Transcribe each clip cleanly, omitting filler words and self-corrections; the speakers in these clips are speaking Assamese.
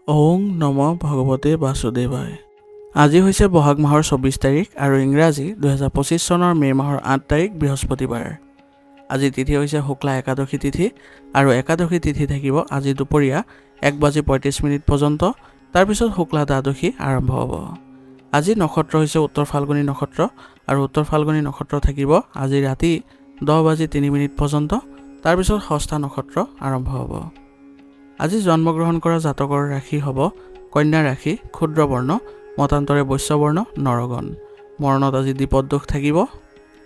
ওং নম ভগৱতে বাসুদেৱায়। আজি হৈছে বহাগ মাহৰ 24 তাৰিখ আৰু ইংৰাজী 2025 চনৰ মে' মাহৰ 8 তাৰিখ বৃহস্পতিবাৰ। আজি তিথি হৈছে শুক্লা একাদশী তিথি আৰু একাদশী তিথি থাকিব আজি দুপৰীয়া 1:35 পৰ্যন্ত। তাৰপিছত শুক্লা দ্বাদশী আৰম্ভ হ'ব। আজি নক্ষত্ৰ হৈছে উত্তৰ ফাল্গুনী নক্ষত্ৰ আৰু উত্তৰ ফাল্গুনী নক্ষত্ৰ থাকিব আজি ৰাতি 10:03 পৰ্যন্ত। তাৰপিছত হস্তা নক্ষত্ৰ আৰম্ভ হ'ব। আজি জন্মগ্ৰহণ কৰা জাতকৰ ৰাশি হ'ব কন্যা ৰাশি, ক্ষুদ্ৰ বৰ্ণ, মতান্তৰে বৈশ্য বৰ্ণ, নৰগণ। মৰণত আজি দ্বিপদোষ থাকিব।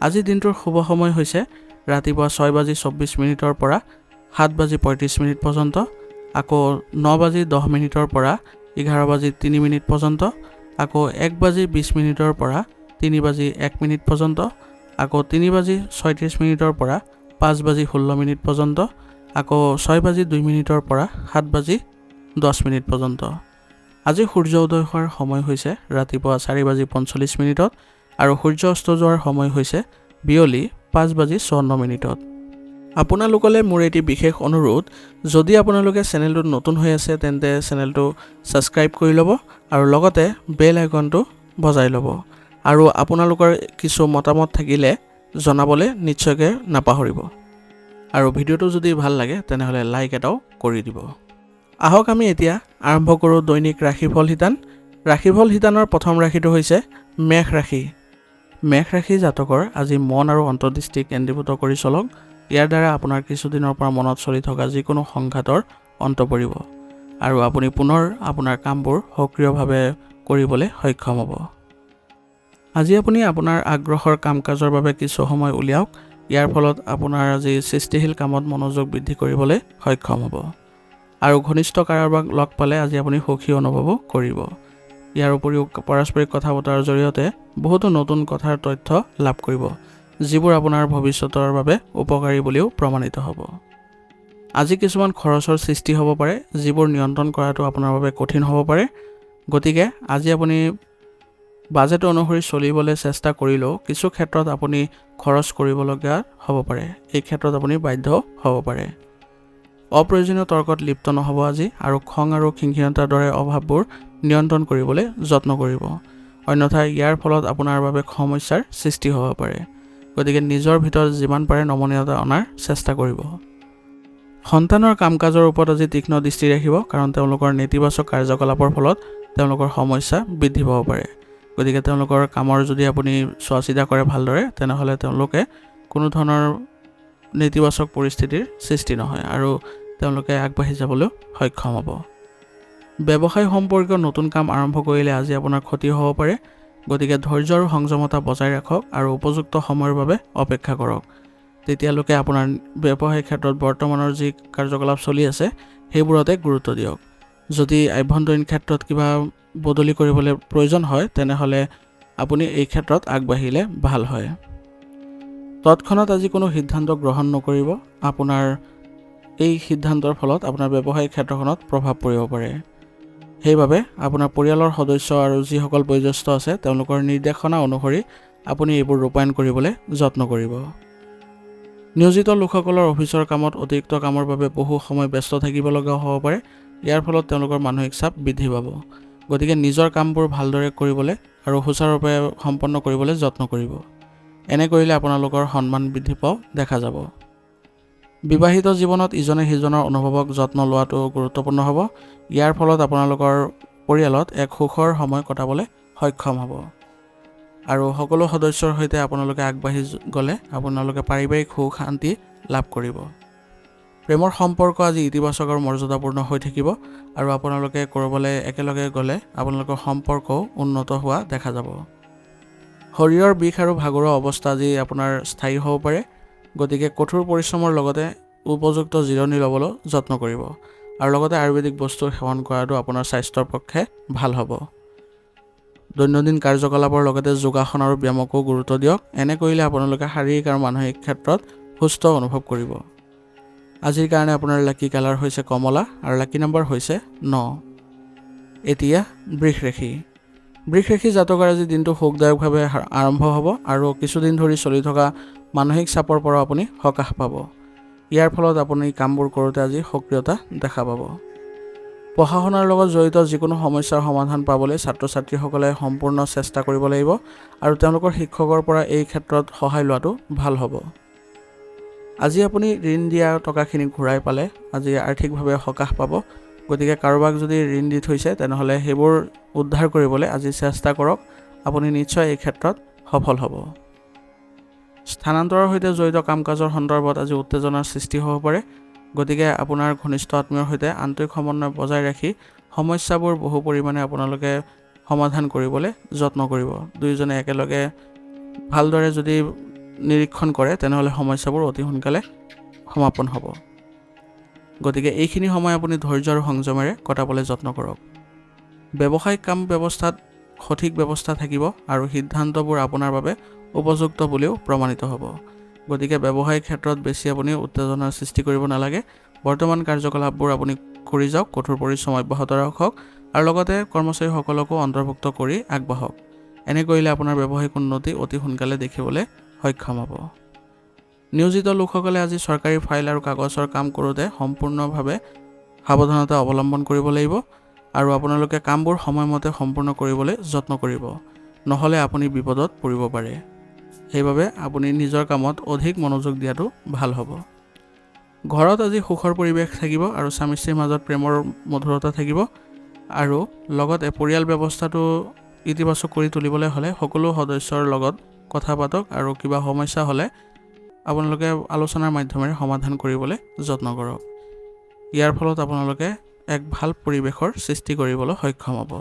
আজি দিনটোৰ শুভ সময় হৈছে ৰাতিপুৱা 6:24 পৰা 7:35 পৰ্যন্ত, আকৌ 9:10 পৰা 11:03 পৰ্যন্ত, আকৌ 1:20 পৰা 3:01 পৰ্যন্ত, আকৌ 3:36 পৰা 5:16 পৰ্যন্ত, আকৌ 6:02 পৰা 7:10 পৰ্যন্ত। আজি সূৰ্য উদয় হোৱাৰ সময় হৈছে ৰাতিপুৱা 4:45 আৰু সূৰ্য অস্ত যোৱাৰ সময় হৈছে বিয়লি 5:54। আপোনালোকলৈ মোৰ এটি বিশেষ অনুৰোধ, যদি আপোনালোকে চেনেলটোত নতুন হৈ আছে তেন্তে চেনেলটো ছাবস্ক্ৰাইব কৰি ল'ব আৰু লগতে বেল আইকনটো বজাই ল'ব। আৰু আপোনালোকৰ কিছু মতামত থাকিলে জনাবলৈ নিশ্চয়কৈ নাপাহৰিব। আৰু ভিডিঅ'টো যদি ভাল লাগে তেনেহ'লে লাইক এটাও কৰি দিব। আহক আমি এতিয়া আৰম্ভ কৰোঁ দৈনিক ৰাশিফল শিতান। ৰাশিফল শিতানৰ প্ৰথম ৰাশিটো হৈছে মেষ ৰাশি। মেষ ৰাশি জাতকৰ আজি মন আৰু অন্তৰ্দৃষ্টি কেন্দ্ৰীভূত কৰি চলক। ইয়াৰ দ্বাৰা আপোনাৰ কিছুদিনৰ পৰা মনত চলি থকা যিকোনো সংঘাতৰ অন্ত পৰিব আৰু আপুনি পুনৰ আপোনাৰ কামবোৰ সক্ৰিয়ভাৱে কৰিবলৈ সক্ষম হ'ব। আজি আপুনি আপোনাৰ আগ্ৰহৰ কাম কাজৰ বাবে কিছু সময় উলিয়াওক। ইয়াৰ ফলত আপোনাৰ আজি সৃষ্টিশীল কামত মনোযোগ বৃদ্ধি কৰিবলৈ সক্ষম হ'ব আৰু ঘনিষ্ঠ কাৰোবাক লগ পালে আজি আপুনি সুখী অনুভৱো কৰিব। ইয়াৰ উপৰিও পাৰস্পৰিক কথা বতৰাৰ জৰিয়তে বহুতো নতুন কথাৰ তথ্য লাভ কৰিব, যিবোৰ আপোনাৰ ভৱিষ্যতৰ বাবে উপকাৰী বুলিও প্ৰমাণিত হ'ব। আজি কিছুমান খৰচৰ সৃষ্টি হ'ব পাৰে, যিবোৰ নিয়ন্ত্ৰণ কৰাটো আপোনাৰ বাবে কঠিন হ'ব পাৰে। গতিকে আজি আপুনি বাজেট অনুসৰি চলিবলৈ চেষ্টা কৰিলেও কিছু ক্ষেত্ৰত আপুনি খৰচ কৰিবলগীয়া হ'ব পাৰে। এই ক্ষেত্ৰত আপুনি বাধ্য হ'ব পাৰে। অপ্ৰয়োজনীয় তৰ্কত লিপ্ত নহ'ব আজি আৰু খং আৰু খিংখিঙতাৰ দৰে অভাৱবোৰ নিয়ন্ত্ৰণ কৰিবলৈ যত্ন কৰিব। অন্যথা ইয়াৰ ফলত আপোনাৰ বাবে সমস্যাৰ সৃষ্টি হ'ব পাৰে। গতিকে নিজৰ ভিতৰত যিমান পাৰে নমনীয়তা অনাৰ চেষ্টা কৰিব। সন্তানৰ কাম কাজৰ ওপৰত আজি তীক্ষ্ণ দৃষ্টি ৰাখিব, কাৰণ তেওঁলোকৰ নেতিবাচক কাৰ্যকলাপৰ ফলত তেওঁলোকৰ সমস্যা বৃদ্ধি পাব পাৰে। গতিকে তেওঁলোকৰ কামৰ যদি আপুনি চোৱা চিতা কৰে ভালদৰে, তেনেহ'লে তেওঁলোকে কোনো ধৰণৰ নেতিবাচক পৰিস্থিতিৰ সৃষ্টি নহয় আৰু তেওঁলোকে আগবাঢ়ি যাবলৈ সক্ষম হ'ব। ব্যৱসায় সম্পৰ্কীয় নতুন কাম আৰম্ভ কৰিলে আজি আপোনাৰ ক্ষতি হ'ব পাৰে। গতিকে ধৈৰ্য আৰু সংযমতা বজাই ৰাখক আৰু উপযুক্ত সময়ৰ বাবে অপেক্ষা কৰক। তেতিয়ালৈকে আপোনাৰ ব্যৱসায়িক ক্ষেত্ৰত বৰ্তমানৰ যি কাৰ্যকলাপ চলি আছে সেইবোৰতে গুৰুত্ব দিয়ক। যদি আভ্যন্তৰীণ ক্ষেত্ৰত কিবা বদলি কৰিবলৈ প্ৰয়োজন হয় তেনেহ'লে আপুনি এই ক্ষেত্ৰত আগবাঢ়িলে ভাল হয়। তৎক্ষণাত আজি কোনো সিদ্ধান্ত গ্ৰহণ নকৰিব। আপোনাৰ এই সিদ্ধান্তৰ ফলত আপোনাৰ ব্যৱসায়িক ক্ষেত্ৰখনত প্ৰভাৱ পৰিব পাৰে। সেইবাবে আপোনাৰ পৰিয়ালৰ সদস্য আৰু যিসকল বয়োজ্যেষ্ঠ আছে তেওঁলোকৰ নিৰ্দেশনা অনুসৰি আপুনি এইবোৰ ৰূপায়ণ কৰিবলৈ যত্ন কৰিব। নিয়োজিত লোকসকলৰ অফিচৰ কামত অতিৰিক্ত কামৰ বাবে বহু সময় ব্যস্ত থাকিব লগা হ'ব পাৰে। ইয়াৰ ফলত তেওঁলোকৰ মানসিক চাপ বৃদ্ধি পাব। গতিকে নিজৰ কামবোৰ ভালদৰে কৰিবলৈ আৰু সুচাৰুৰূপে সম্পন্ন কৰিবলৈ যত্ন কৰিব। এনে কৰিলে আপোনালোকৰ সন্মান বৃদ্ধি পোৱাও দেখা যাব। বিবাহিত জীৱনত ইজনে সিজনৰ অনুভৱক যত্ন লোৱাটো গুৰুত্বপূৰ্ণ হ'ব। ইয়াৰ ফলত আপোনালোকৰ পৰিয়ালত এক সুখৰ সময় কটাবলৈ সক্ষম হ'ব আৰু সকলো সদস্যৰ সৈতে আপোনালোকে আগবাঢ়ি গ'লে আপোনালোকে পাৰিবাৰিক সুখ শান্তি লাভ কৰিব। প্ৰেমৰ সম্পৰ্ক আজি ইতিবাচক আৰু মৰ্যাদাপূৰ্ণ হৈ থাকিব আৰু আপোনালোকে ক'ৰবালৈ একেলগে গ'লে আপোনালোকৰ সম্পৰ্কও উন্নত হোৱা দেখা যাব। শৰীৰৰ বিষ আৰু ভাগৰুৱা অৱস্থা আজি আপোনাৰ স্থায়ী হ'ব পাৰে। গতিকে কঠোৰ পৰিশ্ৰমৰ লগতে উপযুক্ত জিৰণি ল'বলৈ যত্ন কৰিব আৰু লগতে আয়ুৰ্বেদিক বস্তু সেৱন কৰাটো আপোনাৰ স্বাস্থ্যৰ পক্ষে ভাল হ'ব। দৈনন্দিন কাৰ্যকলাপৰ লগতে যোগাসন আৰু ব্যায়ামকো গুৰুত্ব দিয়ক। এনে কৰিলে আপোনালোকে শাৰীৰিক আৰু মানসিক ক্ষেত্ৰত সুস্থ অনুভৱ কৰিব। আজিৰ কাৰণে আপোনাৰ লাকি কালাৰ হৈছে কমলা আৰু লাকি নম্বৰ হৈছে 9। এতিয়া বৃষ ৰাশি। বৃষ ৰাশি জাতকৰ আজি দিনটো সুখদায়কভাৱে আৰম্ভ হ'ব আৰু কিছুদিন ধৰি চলি থকা মানসিক চাপৰ পৰা আপুনি সকাহ পাব। ইয়াৰ ফলত আপুনি কামবোৰ কৰোঁতে আজি সক্ৰিয়তা দেখা পাব। পঢ়া শুনাৰ লগত জড়িত যিকোনো সমস্যাৰ সমাধান পাবলৈ ছাত্ৰ ছাত্ৰীসকলে সম্পূৰ্ণ চেষ্টা কৰিব লাগিব আৰু তেওঁলোকৰ শিক্ষকৰ পৰা এই ক্ষেত্ৰত সহায় লোৱাটো ভাল হ'ব। আজি আপুনি ঋণ দিয়া টকাখিনি ঘূৰাই পালে আজি আৰ্থিকভাৱে সকাহ পাব। গতিকে কাৰোবাক যদি ঋণ দি থৈছে তেনেহ'লে সেইবোৰ উদ্ধাৰ কৰিবলৈ আজি চেষ্টা কৰক। আপুনি নিশ্চয় এই ক্ষেত্ৰত সফল হ'ব। স্থানান্তৰৰ সৈতে জড়িত কাম কাজৰ সন্দৰ্ভত আজি উত্তেজনাৰ সৃষ্টি হ'ব পাৰে। গতিকে আপোনাৰ ঘনিষ্ঠ আত্মীয়ৰ সৈতে আন্তৰিক সমন্বয় বজাই ৰাখি সমস্যাবোৰ বহু পৰিমাণে আপোনালোকে সমাধান কৰিবলৈ যত্ন কৰিব। দুয়োজনে একেলগে ভালদৰে যদি নিৰীক্ষণ কৰে তেনেহ'লে সমস্যাবোৰ অতি সোনকালে সমাপন হ'ব। গতিকে এইখিনি সময় আপুনি ধৈৰ্য আৰু সংযমেৰে কটাবলৈ যত্ন কৰক। ব্যৱসায়িক কাম ব্যৱস্থাত সঠিক ব্যৱস্থা থাকিব আৰু সিদ্ধান্তবোৰ আপোনাৰ বাবে উপযুক্ত বুলিও প্ৰমাণিত হ'ব। গতিকে ব্যৱসায়িক ক্ষেত্ৰত বেছি আপুনি উত্তেজনাৰ সৃষ্টি কৰিব নালাগে। বৰ্তমান কাৰ্যকলাপবোৰ আপুনি কৰি যাওক, কঠোৰ পৰিশ্ৰম অব্যাহত ৰাখক আৰু লগতে কৰ্মচাৰীসকলকো অন্তৰ্ভুক্ত কৰি আগবাঢ়ক। এনে কৰিলে আপোনাৰ ব্যৱসায়িক উন্নতি অতি সোনকালে দেখিবলৈ সক্ষম হ'ব। নিয়োজিত লোকসকলে আজি চৰকাৰী ফাইল আৰু কাগজৰ কাম কৰোঁতে সম্পূৰ্ণভাৱে সাৱধানতা অৱলম্বন কৰিব লাগিব আৰু আপোনালোকে কামবোৰ সময়মতে সম্পূৰ্ণ কৰিবলৈ যত্ন কৰিব, নহ'লে আপুনি বিপদত পৰিব পাৰে। সেইবাবে আপুনি নিজৰ কামত অধিক মনোযোগ দিয়াটো ভাল হ'ব। ঘৰত আজি সুখৰ পৰিৱেশ থাকিব আৰু স্বামী স্ত্ৰীৰ মাজত প্ৰেমৰ মধুৰতা থাকিব আৰু লগতে পৰিয়াল ব্যৱস্থাটো ইতিবাচক কৰি তুলিবলৈ হ'লে সকলো সদস্যৰ লগত কথা পাতক আৰু কিবা সমস্যা হ'লে আপোনালোকে আলোচনাৰ মাধ্যমেৰে সমাধান কৰিবলৈ যত্ন কৰক। ইয়াৰ ফলত আপোনালোকে এক ভাল পৰিৱেশৰ সৃষ্টি কৰিবলৈ সক্ষম হ'ব।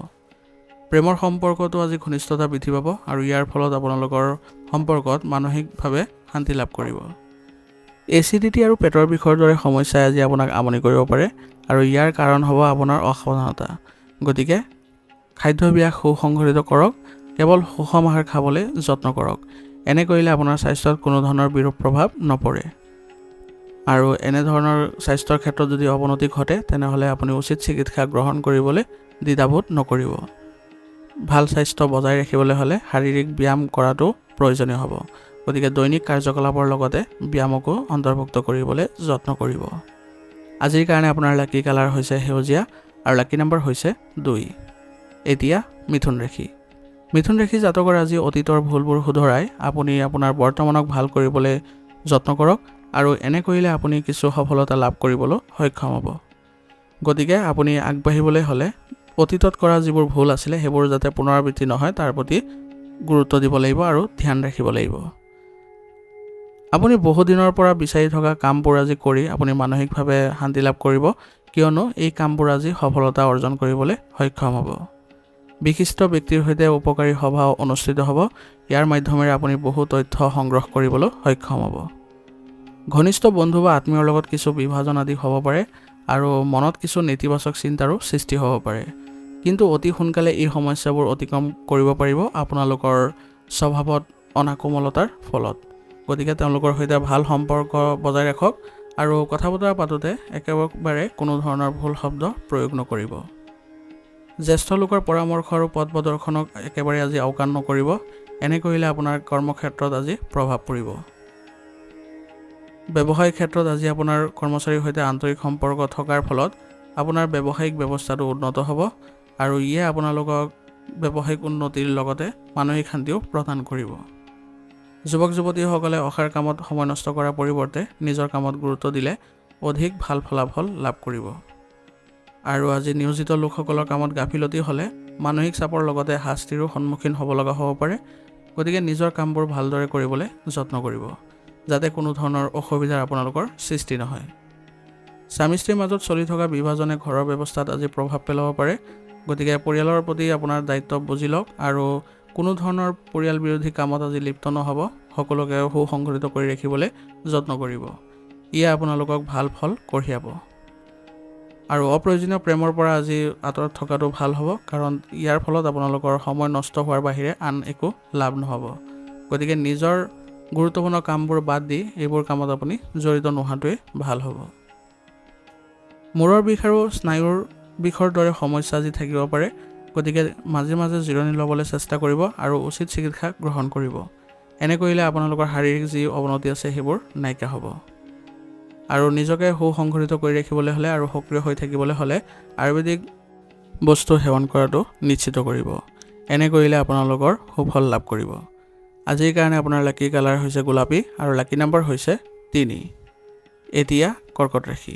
প্ৰেমৰ সম্পৰ্কটো আজি ঘনিষ্ঠতা বৃদ্ধি পাব আৰু ইয়াৰ ফলত আপোনালোকৰ সম্পৰ্কত মানসিকভাৱে শান্তি লাভ কৰিব। এচিডিটি আৰু পেটৰ বিষৰ দৰে সমস্যাই আজি আপোনাক আমনি কৰিব পাৰে আৰু ইয়াৰ কাৰণ হ'ব আপোনাৰ অসাৱধানতা। গতিকে খাদ্যাভ্যাস সুসংগঠিত কৰক, কেৱল সুষম আহাৰ খাবলৈ যত্ন কৰক। এনে কৰিলে আপোনাৰ স্বাস্থ্যত কোনো ধৰণৰ বিৰূপ প্ৰভাৱ নপৰে আৰু এনেধৰণৰ স্বাস্থ্যৰ ক্ষেত্ৰত যদি অৱনতি ঘটে তেনেহ'লে আপুনি উচিত চিকিৎসা গ্ৰহণ কৰিবলৈ দ্বিধাবোধ নকৰিব। ভাল স্বাস্থ্য বজাই ৰাখিবলৈ হ'লে শাৰীৰিক ব্যায়াম কৰাটো প্ৰয়োজনীয় হ'ব। গতিকে দৈনিক কাৰ্যকলাপৰ লগতে ব্যায়ামকো অন্তৰ্ভুক্ত কৰিবলৈ যত্ন কৰিব। আজিৰ কাৰণে আপোনাৰ লাকি কালাৰ হৈছে সেউজীয়া আৰু লাকি নম্বৰ হৈছে 2। এতিয়া মিথুন ৰাশি। মিথুন ৰাশি জাতকৰ আজি অতীতৰ ভুলবোৰ শুধৰাই আপুনি আপোনাৰ বৰ্তমানক ভাল কৰিবলৈ যত্ন কৰক আৰু এনে কৰিলে আপুনি কিছু সফলতা লাভ কৰিবলৈ সক্ষম হ'ব। গতিকে আপুনি আগবাঢ়িবলৈ হ'লে অতীতত কৰা যিবোৰ ভুল আছিলে সেইবোৰ যাতে পুনৰাবৃত্তি নহয় তাৰ প্ৰতি গুৰুত্ব দিব লাগিব আৰু ধ্যান ৰাখিব লাগিব। আপুনি বহুদিনৰ পৰা বিচাৰি থকা কামবোৰ আজি কৰি আপুনি মানসিকভাৱে শান্তি লাভ কৰিব, কিয়নো এই কামবোৰ আজি সফলতা অৰ্জন কৰিবলৈ সক্ষম হ'ব। বিশিষ্ট ব্যক্তিৰ সৈতে উপকাৰী সভা অনুষ্ঠিত হ'ব। ইয়াৰ মাধ্যমেৰে আপুনি বহু তথ্য সংগ্ৰহ কৰিবলৈ সক্ষম হ'ব। ঘনিষ্ঠ বন্ধু বা আত্মীয়ৰ লগত কিছু বিভাজন আদি হ'ব পাৰে আৰু মনত কিছু নেতিবাচক চিন্তাৰো সৃষ্টি হ'ব পাৰে, কিন্তু অতি সোনকালে এই সমস্যাবোৰ অতিক্ৰম কৰিব পাৰিব আপোনালোকৰ স্বভাৱত অনা কোমলতাৰ ফলত। গতিকে তেওঁলোকৰ সৈতে ভাল সম্পৰ্ক বজাই ৰাখক আৰু কথা বতৰা পাতোঁতে একেবাৰে কোনো ধৰণৰ ভুল শব্দ প্ৰয়োগ নকৰিব। জ্যেষ্ঠ লোকৰ পৰামৰ্শ আৰু পথ প্ৰদৰ্শনক একেবাৰে আজি আওকাণ নকৰিব। এনে কৰিলে আপোনাৰ কৰ্মক্ষেত্ৰত আজি প্ৰভাৱ পৰিব। ব্যৱসায়িক ক্ষেত্ৰত আজি আপোনাৰ কৰ্মচাৰীৰ সৈতে আন্তৰিক সম্পৰ্ক থকাৰ ফলত আপোনাৰ ব্যৱসায়িক ব্যৱস্থাটো উন্নত হ'ব আৰু ইয়ে আপোনালোকক ব্যৱসায়িক উন্নতিৰ লগতে মানসিক শান্তিও প্ৰদান কৰিব। যুৱক যুৱতীসকলে অসাৰ কামত সময় নষ্ট কৰাৰ পৰিৱৰ্তে নিজৰ কামত গুৰুত্ব দিলে অধিক ভাল ফলাফল লাভ কৰিব। আৰু আজি নিয়োজিত লোকসকলৰ কামত গাফিলতি হ'লে মানসিক চাপৰ লগতে শাস্তিৰো সন্মুখীন হ'ব লগা হ'ব পাৰে। গতিকে নিজৰ কামবোৰ ভালদৰে কৰিবলৈ যত্ন কৰিব যাতে কোনো ধৰণৰ অসুবিধাৰ আপোনালোকৰ সৃষ্টি নহয়। স্বামী স্ত্ৰীৰ মাজত চলি থকা বিভাজনে ঘৰৰ ব্যৱস্থাত আজি প্ৰভাৱ পেলাব পাৰে। গতিকে পৰিয়ালৰ প্ৰতি আপোনাৰ দায়িত্ব বুজি লওক আৰু কোনো ধৰণৰ পৰিয়াল বিৰোধী কামত আজি লিপ্ত নহ'ব। সকলোকে সুসংগঠিত কৰি ৰাখিবলৈ যত্ন কৰিব। ইয়ে আপোনালোকক ভাল ফল কঢ়িয়াব। আৰু অপ্ৰয়োজনীয় প্ৰেমৰ পৰা আজি আঁতৰত থকাটো ভাল হ'ব, কাৰণ ইয়াৰ ফলত আপোনালোকৰ সময় নষ্ট হোৱাৰ বাহিৰে আন একো লাভ নহ'ব। গতিকে নিজৰ গুৰুত্বপূৰ্ণ কামবোৰ বাদ দি এইবোৰ কামত আপুনি জড়িত নোহোৱাটোৱে ভাল হ'ব। মূৰৰ বিষ আৰু স্নায়ুৰ বিষৰ দৰে সমস্যা আজি থাকিব পাৰে। গতিকে মাজে মাজে জিৰণি ল'বলৈ চেষ্টা কৰিব আৰু উচিত চিকিৎসা গ্ৰহণ কৰিব। এনে কৰিলে আপোনালোকৰ শাৰীৰিক যি অৱনতি আছে সেইবোৰ নাইকিয়া হ'ব। আৰু নিজকে সুসংগঠিত কৰি ৰাখিবলৈ হ'লে আৰু সক্ৰিয় হৈ থাকিবলৈ হ'লে আয়ুৰ্বেদিক বস্তু সেৱন কৰাটো নিশ্চিত কৰিব। এনে কৰিলে আপোনালোকৰ সুফল লাভ কৰিব। আজিৰ কাৰণে আপোনাৰ লাকি কালাৰ হৈছে গোলাপী আৰু লাকি নম্বৰ হৈছে 3। এতিয়া কৰ্কট ৰাশি।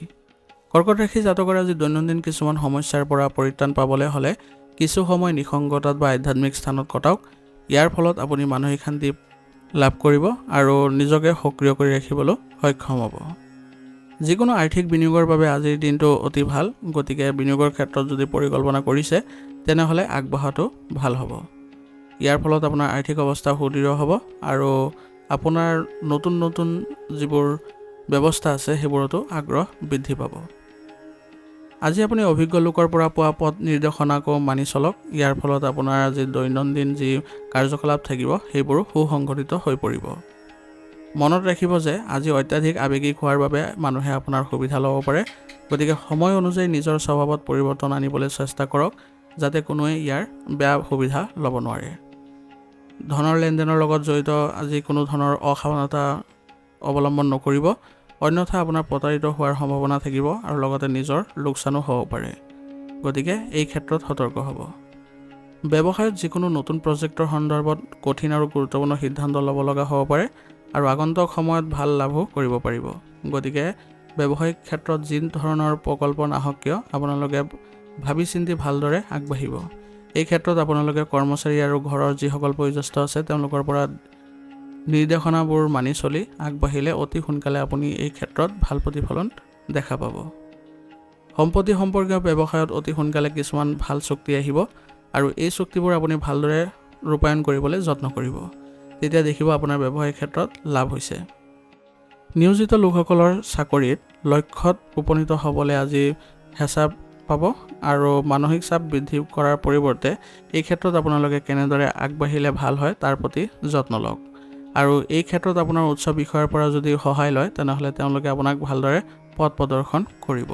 কৰ্কট ৰাশি জাতকৰ আজি দৈনন্দিন কিছুমান সমস্যাৰ পৰা পৰিত্ৰাণ পাবলৈ হ'লে কিছু সময় নিসংগতাত বা আধ্যাত্মিক স্থানত কটাওক। ইয়াৰ ফলত আপুনি মানসিক শান্তি লাভ কৰিব আৰু নিজকে সক্ৰিয় কৰি ৰাখিবলৈ সক্ষম হ'ব। যিকোনো আৰ্থিক বিনিয়োগৰ বাবে আজিৰ দিনটো অতি ভাল, গতিকে বিনিয়োগৰ ক্ষেত্ৰত যদি পৰিকল্পনা কৰিছে তেনেহ'লে আগবঢ়াটো ভাল হ'ব। ইয়াৰ ফলত আপোনাৰ আৰ্থিক অৱস্থা সুদৃঢ় হ'ব আৰু আপোনাৰ নতুন নতুন যিবোৰ ব্যৱস্থা আছে সেইবোৰতো আগ্ৰহ বৃদ্ধি পাব। আজি আপুনি অভিজ্ঞ লোকৰ পৰা পোৱা পথ নিৰ্দেশনাকো মানি চলক। ইয়াৰ ফলত আপোনাৰ আজি দৈনন্দিন যি কাৰ্যকলাপ থাকিব সেইবোৰো সুসংগঠিত হৈ পৰিব। মনত ৰাখিব যে আজি অত্যাধিক আৱেগিক হোৱাৰ বাবে মানুহে আপোনাৰ সুবিধা ল'ব পাৰে, গতিকে সময় অনুযায়ী নিজৰ স্বভাৱত পৰিৱৰ্তন আনিবলৈ চেষ্টা কৰক যাতে কোনোৱে ইয়াৰ বেয়া সুবিধা ল'ব নোৱাৰে। ধনৰ লেনদেনৰ লগত জড়িত আজি কোনো ধৰণৰ অসাৱধানতা অৱলম্বন নকৰিব, অন্যথা আপোনাৰ প্ৰতাৰিত হোৱাৰ সম্ভাৱনা থাকিব আৰু লগতে নিজৰ লোকচানো হ'ব পাৰে, গতিকে এই ক্ষেত্ৰত সতৰ্ক হ'ব। ব্যৱসায়ত যিকোনো নতুন প্ৰজেক্টৰ সন্দৰ্ভত কঠিন আৰু গুৰুত্বপূৰ্ণ সিদ্ধান্ত ল'ব লগা হ'ব পাৰে আৰু আগন্তুক সময়ত ভাল লাভো কৰিব পাৰিব, গতিকে ব্যৱসায়িক ক্ষেত্ৰত যি ধৰণৰ প্ৰকল্প নাহক কিয় আপোনালোকে ভাবি চিন্তি ভালদৰে আগবাঢ়িব। এই ক্ষেত্ৰত আপোনালোকে কৰ্মচাৰী আৰু ঘৰৰ যিসকল বয়োজ্যেষ্ঠ আছে তেওঁলোকৰ পৰা নিৰ্দেশনাবোৰ মানি চলি আগবাঢ়িলে অতি সোনকালে আপুনি এই ক্ষেত্ৰত ভাল প্ৰতিফলন দেখা পাব। সম্পত্তি সম্পৰ্কীয় ব্যৱসায়ত অতি সোনকালে কিছুমান ভাল চুক্তি আহিব আৰু এই চুক্তিবোৰ আপুনি ভালদৰে ৰূপায়ণ কৰিবলৈ যত্ন কৰিব। তেতিয়া দেখিব আপোনাৰ ব্যৱসায়িক ক্ষেত্ৰত লাভ হৈছে। নিয়োজিত লোকসকলৰ চাকৰিত লক্ষ্যত উপনীত হ'বলৈ আজি হেঁচা পাব আৰু মানসিক চাপ বৃদ্ধি কৰাৰ পৰিৱৰ্তে এই ক্ষেত্ৰত আপোনালোকে কেনেদৰে আগবাঢ়িলে ভাল হয় তাৰ প্ৰতি যত্ন লওক। আৰু এই ক্ষেত্ৰত আপোনাৰ উচ্চ বিষয়ৰ পৰা যদি সহায় লয় তেনেহ'লে তেওঁলোকে আপোনাক ভালদৰে পথ প্ৰদৰ্শন কৰিব।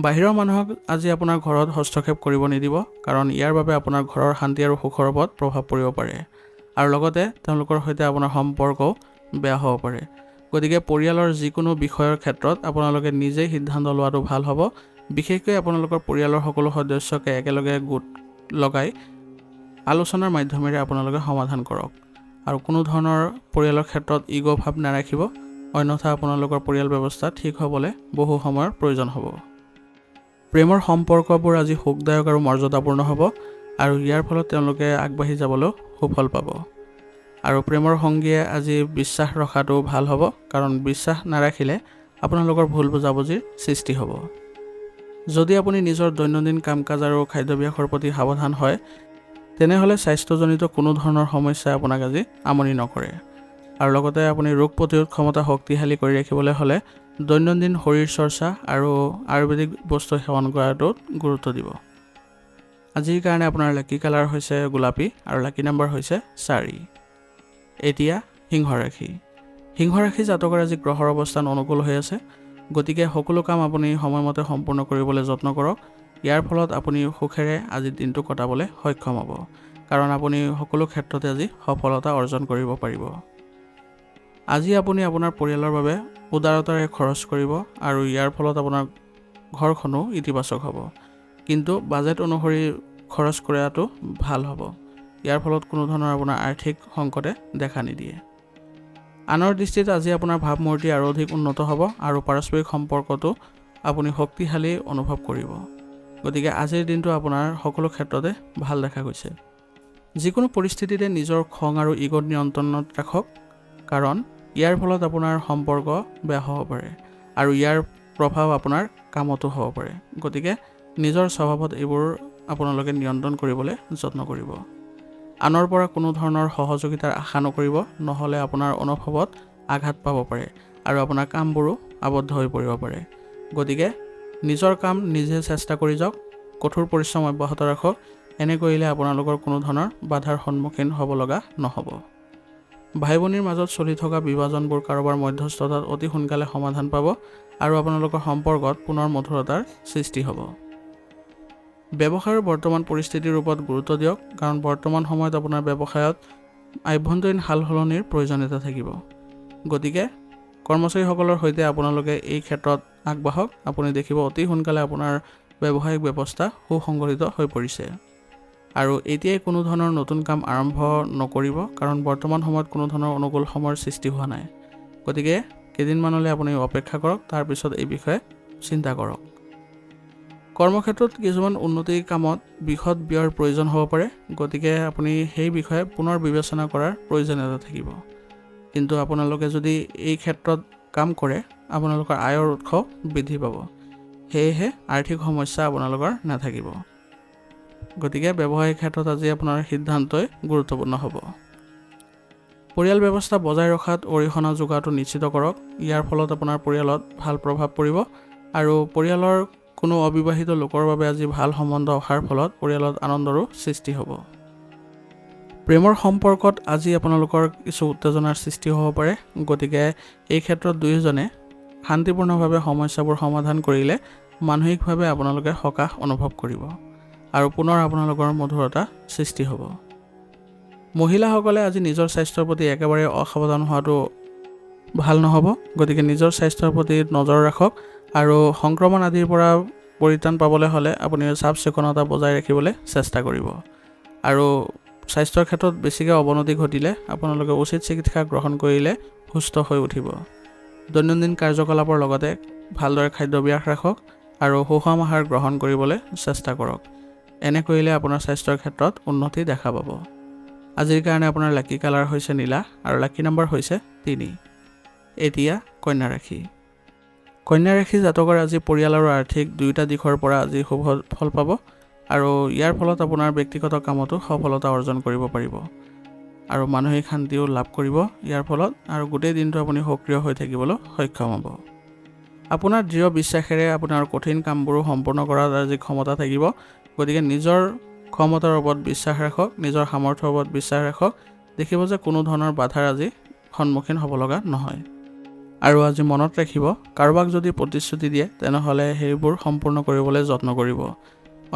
বাহিৰৰ মানুহক আজি আপোনাৰ ঘৰত হস্তক্ষেপ কৰিব নিদিব, কাৰণ ইয়াৰ বাবে আপোনাৰ ঘৰৰ শান্তি আৰু সুখৰ ওপৰত প্ৰভাৱ পৰিব পাৰে আৰু লগতে তেওঁলোকৰ সৈতে আপোনাৰ সম্পৰ্কও বেয়া হ'ব পাৰে। গতিকে পৰিয়ালৰ যিকোনো বিষয়ৰ ক্ষেত্ৰত আপোনালোকে নিজেই সিদ্ধান্ত লোৱাটো ভাল হ'ব। বিশেষকৈ আপোনালোকৰ পৰিয়ালৰ সকলো সদস্যকে একেলগে গোট লগাই আলোচনাৰ মাধ্যমেৰে আপোনালোকে সমাধান কৰক আৰু কোনো ধৰণৰ পৰিয়ালৰ ক্ষেত্ৰত ইগ' ভাৱ নাৰাখিব, অন্যথা আপোনালোকৰ পৰিয়াল ব্যৱস্থা ঠিক হ'বলৈ বহু সময়ৰ প্ৰয়োজন হ'ব। প্ৰেমৰ সম্পৰ্কবোৰ আজি সুখদায়ক আৰু মৰ্যাদাপূৰ্ণ হ'ব আৰু ইয়াৰ ফলত তেওঁলোকে আগবাঢ়ি যাবলৈ সুফল পাব। আৰু প্ৰেমৰ সংগীয়ে আজি বিশ্বাস ৰখাটো ভাল হ'ব, কাৰণ বিশ্বাস নাৰাখিলে আপোনালোকৰ ভুল বুজাবুজিৰ সৃষ্টি হ'ব। যদি আপুনি নিজৰ দৈনন্দিন কাম কাজ আৰু খাদ্যাভ্যাসৰ প্ৰতি সাৱধান হয় তেনেহ'লে স্বাস্থ্যজনিত কোনো ধৰণৰ সমস্যাই আপোনাক আজি আমনি নকৰে। আৰু লগতে আপুনি ৰোগ প্ৰতিৰোধ ক্ষমতা শক্তিশালী কৰি ৰাখিবলৈ হ'লে দৈনন্দিন শৰীৰ চৰ্চা আৰু আয়ুৰ্বেদিক বস্তু সেৱন কৰাটোত গুৰুত্ব দিব। আজিৰ কাৰণে আপোনাৰ লাকি কালাৰ হৈছে গোলাপী আৰু লাকি নম্বৰ হৈছে 4। এতিয়া সিংহ ৰাশি। সিংহ ৰাশি জাতকৰ আজি গ্ৰহৰ অৱস্থান অনুকূল হৈ আছে, গতিকে সকলো কাম আপুনি সময়মতে সম্পূৰ্ণ কৰিবলৈ যত্ন কৰক। ইয়াৰ ফলত আপুনি সুখেৰে আজিৰ দিনটো কটাবলৈ সক্ষম হ'ব, কাৰণ আপুনি সকলো ক্ষেত্ৰতে আজি সফলতা অৰ্জন কৰিব পাৰিব। আজি আপুনি আপোনাৰ পৰিয়ালৰ বাবে উদাৰতাৰে খৰচ কৰিব আৰু ইয়াৰ ফলত আপোনাৰ ঘৰখনো ইতিবাচক হ'ব, কিন্তু বাজেট অনুসৰি খৰচ কৰাটো ভাল হ'ব। ইয়াৰ ফলত কোনো ধৰণৰ আপোনাৰ আৰ্থিক সংকটে দেখা নিদিয়ে। আনৰ দৃষ্টিত আজি আপোনাৰ ভাৱমূৰ্তি আৰু অধিক উন্নত হ'ব আৰু পাৰস্পৰিক সম্পৰ্কটো আপুনি শক্তিশালী অনুভৱ কৰিব। গতিকে আজিৰ দিনটো আপোনাৰ সকলো ক্ষেত্ৰতে ভাল দেখা গৈছে। যিকোনো পৰিস্থিতিতে নিজৰ খং আৰু ইগ'ত নিয়ন্ত্ৰণত ৰাখক, কাৰণ ইয়াৰ ফলত আপোনাৰ সম্পৰ্ক বেয়া হ'ব পাৰে আৰু ইয়াৰ প্ৰভাৱ আপোনাৰ কামতো হ'ব পাৰে। গতিকে নিজৰ স্বভাৱত এইবোৰ আপোনালোকে নিয়ন্ত্ৰণ কৰিবলৈ যত্ন কৰিব। আনৰ পৰা কোনো ধৰণৰ সহযোগিতাৰ আশা নকৰিব, নহ'লে আপোনাৰ অনুভৱত আঘাত পাব পাৰে আৰু আপোনাৰ কামবোৰো আবদ্ধ হৈ পৰিব পাৰে। গতিকে নিজৰ কাম নিজে চেষ্টা কৰি যাওক, কঠোৰ পৰিশ্ৰম অব্যাহত ৰাখক। এনে কৰিলে আপোনালোকৰ কোনো ধৰণৰ বাধাৰ সন্মুখীন হ'ব লগা নহ'ব। ভাই ভনীৰ মাজত চলি থকা বিভাজনবোৰ কাৰোবাৰ মধ্যস্থতাত অতি সোনকালে সমাধান পাব আৰু আপোনালোকৰ সম্পৰ্কত পুনৰ মধুৰতাৰ সৃষ্টি হ'ব। ব্যৱসায়ৰ বৰ্তমান পৰিস্থিতিৰ ওপৰত গুৰুত্ব দিয়ক, কাৰণ বৰ্তমান সময়ত আপোনাৰ ব্যৱসায়ত আভ্যন্তৰীণ সাল সলনিৰ প্ৰয়োজনীয়তা থাকিব। গতিকে কৰ্মচাৰীসকলৰ সৈতে আপোনালোকে এই ক্ষেত্ৰত আগবাঢ়ক। আপুনি দেখিব অতি সোনকালে আপোনাৰ ব্যৱসায়িক ব্যৱস্থা সুসংগঠিত হৈ পৰিছে। আৰু এতিয়াই কোনো ধৰণৰ নতুন কাম আৰম্ভ নকৰিব, কাৰণ বৰ্তমান সময়ত কোনো ধৰণৰ অনুকূল সময়ৰ সৃষ্টি হোৱা নাই। গতিকে কেইদিনমানলৈ আপুনি অপেক্ষা কৰক, তাৰপিছত এই বিষয়ে চিন্তা কৰক। কৰ্মক্ষেত্ৰত কিছুমান উন্নতিৰ কামত বৃহৎ ব্যয়ৰ প্ৰয়োজন হ'ব পাৰে, গতিকে আপুনি সেই বিষয়ে পুনৰ বিবেচনা কৰাৰ প্ৰয়োজনীয়তা থাকিব। কিন্তু আপোনালোকে যদি এই ক্ষেত্ৰত কাম কৰে, আপোনালোকৰ আয়ৰ উৎস বৃদ্ধি পাব। সেয়েহে আৰ্থিক সমস্যা আপোনালোকৰ নাথাকিব। গতিকে ব্যৱসায়িক ক্ষেত্ৰত আজি আপোনাৰ সিদ্ধান্তই গুৰুত্বপূৰ্ণ হ'ব। পৰিয়াল ব্যৱস্থা বজাই ৰখাত অৰিহণা যোগোৱাটো নিশ্চিত কৰক। ইয়াৰ ফলত আপোনাৰ পৰিয়ালত ভাল প্ৰভাৱ পৰিব আৰু পৰিয়ালৰ কোনো অবিবাহিত লোকৰ বাবে আজি ভাল সম্বন্ধ অহাৰ ফলত পৰিয়ালত আনন্দৰো সৃষ্টি হ'ব। প্ৰেমৰ সম্পৰ্কত আজি আপোনালোকৰ কিছু উত্তেজনাৰ সৃষ্টি হ'ব পাৰে, গতিকে এই ক্ষেত্ৰত দুয়োজনে শান্তিপূৰ্ণভাৱে সমস্যাবোৰ সমাধান কৰিলে মানসিকভাৱে আপোনালোকে সকাহ অনুভৱ কৰিব আৰু পুনৰ আপোনালোকৰ মধুৰতা সৃষ্টি হ'ব। মহিলাসকলে আজি নিজৰ স্বাস্থ্যৰ প্ৰতি একেবাৰে অসাৱধান হোৱাটো ভাল নহ'ব, গতিকে নিজৰ স্বাস্থ্যৰ প্ৰতি নজৰ ৰাখক আৰু সংক্ৰমণ আদিৰ পৰা পৰিত্ৰাণ পাবলৈ হ'লে আপুনি চাফ চিকুণতা বজাই ৰাখিবলৈ চেষ্টা কৰিব। আৰু স্বাস্থ্যৰ ক্ষেত্ৰত বেছিকৈ অৱনতি ঘটিলে আপোনালোকে উচিত চিকিৎসা গ্ৰহণ কৰিলে সুস্থ হৈ উঠিব। দৈনন্দিন কাৰ্যকলাপৰ লগতে ভালদৰে খাদ্যাভ্যাস ৰাখক আৰু সুষম আহাৰ গ্ৰহণ কৰিবলৈ চেষ্টা কৰক। এনে কৰিলে আপোনাৰ স্বাস্থ্যৰ ক্ষেত্ৰত উন্নতি দেখা পাব। আজিৰ কাৰণে আপোনাৰ লাকি কালাৰ হৈছে নীলা আৰু লাকি নম্বৰ হৈছে 3। এতিয়া কন্যা ৰাশি। কন্যা ৰাশি জাতকৰ আজি পৰিয়াল আৰু আৰ্থিক দুয়োটা দিশৰ পৰা আজি শুভ ফল পাব আৰু ইয়াৰ ফলত আপোনাৰ ব্যক্তিগত কামতো সফলতা অৰ্জন কৰিব পাৰিব আৰু মানসিক শান্তিও লাভ কৰিব ইয়াৰ ফলত, আৰু গোটেই দিনটো আপুনি সক্ৰিয় হৈ থাকিবলৈ সক্ষম হ'ব। আপোনাৰ দৃঢ় বিশ্বাসেৰে আপোনাৰ কঠিন কামবোৰো সম্পূৰ্ণ কৰাৰ আজি ক্ষমতা থাকিব, গতিকে নিজৰ ক্ষমতাৰ ওপৰত বিশ্বাস ৰাখক, নিজৰ সামৰ্থ্যৰ ওপৰত বিশ্বাস ৰাখক। দেখিব যে কোনো ধৰণৰ বাধাৰ আজি সন্মুখীন হ'ব লগা নহয়। আৰু আজি মনত ৰাখিব, কাৰোবাক যদি প্ৰতিশ্ৰুতি দিয়ে তেনেহ'লে সেইবোৰ সম্পূৰ্ণ কৰিবলৈ যত্ন কৰিব,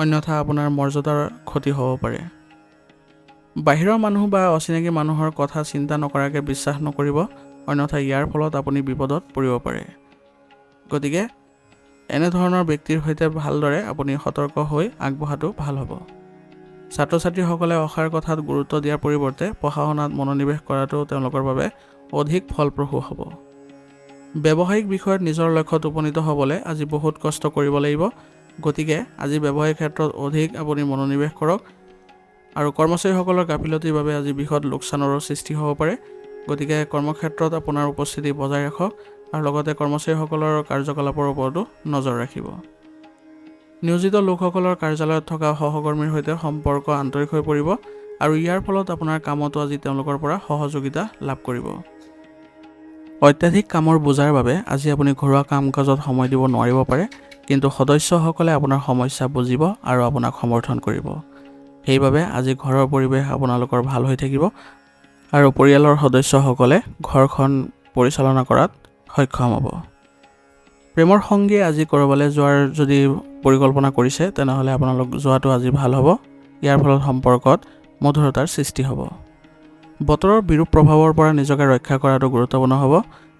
অন্যথা আপোনাৰ মৰ্যাদাৰ ক্ষতি হ'ব পাৰে। বাহিৰৰ মানুহ বা অচিনাকি মানুহৰ কথা চিন্তা নকৰাকৈ বিশ্বাস নকৰিব, অন্যথা ইয়াৰ ফলত আপুনি বিপদত পৰিব পাৰে। গতিকে এনেধৰণৰ ব্যক্তিৰ সৈতে ভালদৰে আপুনি সতৰ্ক হৈ আগবঢ়াটো ভাল হ'ব। ছাত্ৰ ছাত্ৰীসকলে অসাৰ কথাত গুৰুত্ব দিয়াৰ পৰিৱৰ্তে পঢ়া শুনাত মনোনিৱেশ কৰাটো তেওঁলোকৰ বাবে অধিক ফলপ্ৰসূ হ'ব। ব্যৱসায়িক বিষয়ত নিজৰ লক্ষ্যত উপনীত হ'বলৈ আজি বহুত কষ্ট কৰিব লাগিব, গতিকে আজি ব্যৱসায়িক ক্ষেত্ৰত অধিক আপুনি মনোনিৱেশ কৰক। আৰু কৰ্মচাৰীসকলৰ গাফিলতিৰ বাবে আজি বৃহৎ লোকচানৰো সৃষ্টি হ'ব পাৰে, গতিকে কৰ্মক্ষেত্ৰত আপোনাৰ উপস্থিতি বজাই ৰাখক আৰু লগতে কৰ্মচাৰীসকলৰ কাৰ্যকলাপৰ ওপৰতো নজৰ ৰাখিব। নিয়োজিত লোকসকলৰ কাৰ্যালয়ত থকা সহকৰ্মীৰ সৈতে সম্পৰ্ক আন্তৰিক হৈ পৰিব আৰু ইয়াৰ ফলত আপোনাৰ কামতো আজি তেওঁলোকৰ পৰা সহযোগিতা লাভ কৰিব। অত্যাধিক কামৰ বোজাৰ বাবে আজি আপুনি ঘৰুৱা কাম কাজত সময় দিব নোৱাৰিব পাৰে, কিন্তু সদস্যসকলে আপোনাৰ সমস্যা বুজিব আৰু আপোনাক সমৰ্থন কৰিব। সেইবাবে আজি ঘৰৰ পৰিৱেশ আপোনালোকৰ ভাল হৈ থাকিব আৰু পৰিয়ালৰ সদস্যসকলে ঘৰখন পৰিচালনা কৰাত সক্ষম হ'ব। প্ৰেমৰ সংগীয়ে আজি ক'ৰবালৈ যোৱাৰ যদি পৰিকল্পনা কৰিছে তেনেহ'লে আপোনালোক যোৱাটো আজি ভাল হ'ব। ইয়াৰ ফলত সম্পৰ্কত মধুৰতাৰ সৃষ্টি হ'ব। বতৰৰ বিৰূপ প্ৰভাৱৰ পৰা নিজকে ৰক্ষা কৰাটো গুৰুত্বপূৰ্ণ হ'ব।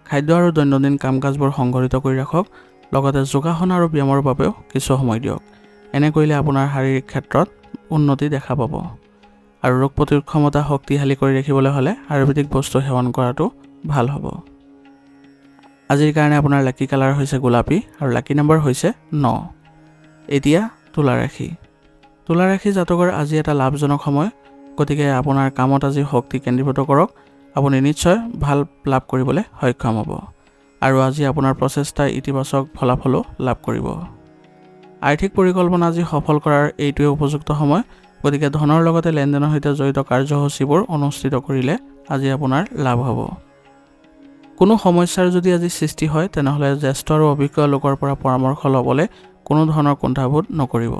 খাদ্য আৰু দৈনন্দিন কাম কাজবোৰ সংঘটিত কৰি ৰাখক, লগতে যোগাসন আৰু ব্যায়ামৰ বাবেও কিছু সময় দিয়ক। এনে কৰিলে আপোনাৰ শাৰীৰিক ক্ষেত্ৰত উন্নতি দেখা পাব আৰু ৰোগ প্ৰতিৰোধ ক্ষমতা শক্তিশালী কৰি ৰাখিবলৈ হ'লে আয়ুৰ্বেদিক বস্তু সেৱন কৰাটো ভাল হ'ব। আজিৰ কাৰণে আপোনাৰ লাকি কালাৰ হৈছে গোলাপী আৰু লাকি নম্বৰ হৈছে 9। এতিয়া তুলা ৰাশি। তুলা ৰাশি জাতকৰ আজি এটা লাভজনক সময়, গতিকে আপোনাৰ কামত আজি শক্তি কেন্দ্ৰীভূত কৰক। আপুনি নিশ্চয় ভাল লাভ কৰিবলৈ সক্ষম হ'ব আৰু আজি আপোনাৰ প্ৰচেষ্টাই ইতিবাচক ফলাফলো লাভ কৰিব। আৰ্থিক পৰিকল্পনা আজি সফল কৰাৰ এইটোৱে উপযুক্ত সময়, গতিকে ধনৰ লগতে লেনদেনৰ সৈতে জড়িত কাৰ্যসূচীবোৰ অনুষ্ঠিত কৰিলে আজি আপোনাৰ লাভ হ'ব। কোনো সমস্যাৰ যদি আজি সৃষ্টি হয় তেনেহ'লে জ্যেষ্ঠ আৰু অভিজ্ঞ লোকৰ পৰা পৰামৰ্শ ল'বলৈ কোনো ধৰণৰ কুণ্ঠাবোধ নকৰিব।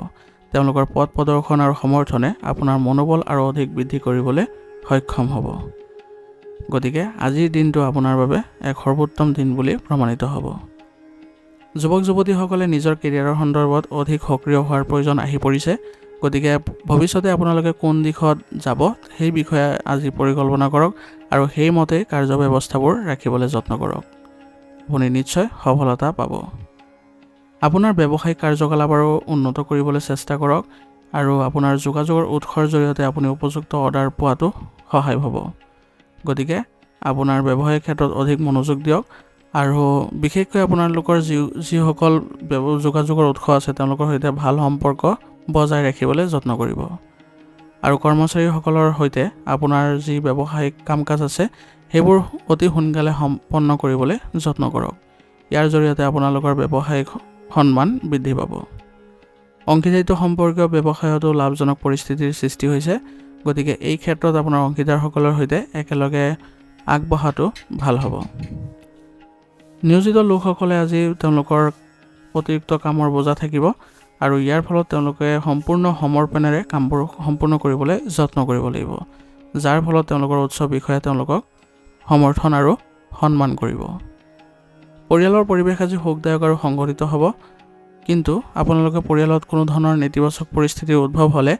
তেওঁলোকৰ পথ প্ৰদৰ্শন আৰু সমৰ্থনে আপোনাৰ মনোবল আৰু অধিক বৃদ্ধি কৰিবলৈ সক্ষম হ'ব। গতিকে আজিৰ দিনটো আপোনাৰ বাবে এক সৰ্বোত্তম দিন বুলি প্ৰমাণিত হ'ব। যুৱক যুৱতীসকলে নিজৰ কেৰিয়াৰৰ সন্দৰ্ভত অধিক সক্ৰিয় হোৱাৰ প্ৰয়োজন আহি পৰিছে, গতিকে ভৱিষ্যতে আপোনালোকে কোন দিশত যাব সেই বিষয়ে আজি পৰিকল্পনা কৰক আৰু সেইমতে কাৰ্যব্যৱস্থাবোৰ ৰাখিবলৈ যত্ন কৰক। আপুনি নিশ্চয় সফলতা পাব। আপোনাৰ ব্যৱসায়িক কাৰ্যকলাপ আৰু উন্নত কৰিবলৈ চেষ্টা কৰক আৰু আপোনাৰ যোগাযোগৰ উৎসৰ জৰিয়তে আপুনি উপযুক্ত অৰ্ডাৰ পোৱাটো সহায় হ'ব। গতিকে আপোনাৰ ব্যৱসায়িক ক্ষেত্ৰত অধিক মনোযোগ দিয়ক আৰু বিশেষকৈ আপোনালোকৰ যিসকল যোগাযোগৰ উৎস আছে তেওঁলোকৰ সৈতে ভাল সম্পৰ্ক বজাই ৰাখিবলৈ যত্ন কৰিব। আৰু কৰ্মচাৰীসকলৰ সৈতে আপোনাৰ যি ব্যৱসায়িক কাম কাজ আছে সেইবোৰ অতি সোনকালে সম্পন্ন কৰিবলৈ যত্ন কৰক। ইয়াৰ জৰিয়তে আপোনালোকৰ ব্যৱসায়িক সন্মান বৃদ্ধি পাব। অংশীদাৰিত্ব সম্পৰ্কীয় ব্যৱসায়তো লাভজনক পৰিস্থিতিৰ সৃষ্টি হৈছে। গতিকে এই ক্ষেত্ৰত আপোনাৰ অংশীদাৰসকলৰ সৈতে একেলগে আগবঢ়াটো ভাল হ'ব। নিয়োজিত লোকসকলে আজি তেওঁলোকৰ অতিৰিক্ত কামৰ বোজা থাকিব আৰু ইয়াৰ ফলত তেওঁলোকে সম্পূৰ্ণ সমৰ্পণেৰে কামবোৰ সম্পূৰ্ণ কৰিবলৈ যত্ন কৰিব লাগিব, যাৰ ফলত তেওঁলোকৰ উচ্চ বিষয়ে তেওঁলোকক সমৰ্থন আৰু সন্মান কৰিব। পৰিয়ালৰ পৰিৱেশ আজি সুখদায়ক আৰু সংগঠিত হ'ব। কিন্তু আপোনালোকে পৰিয়ালত কোনো ধৰণৰ নেতিবাচক পৰিস্থিতিৰ উদ্ভৱ হ'লে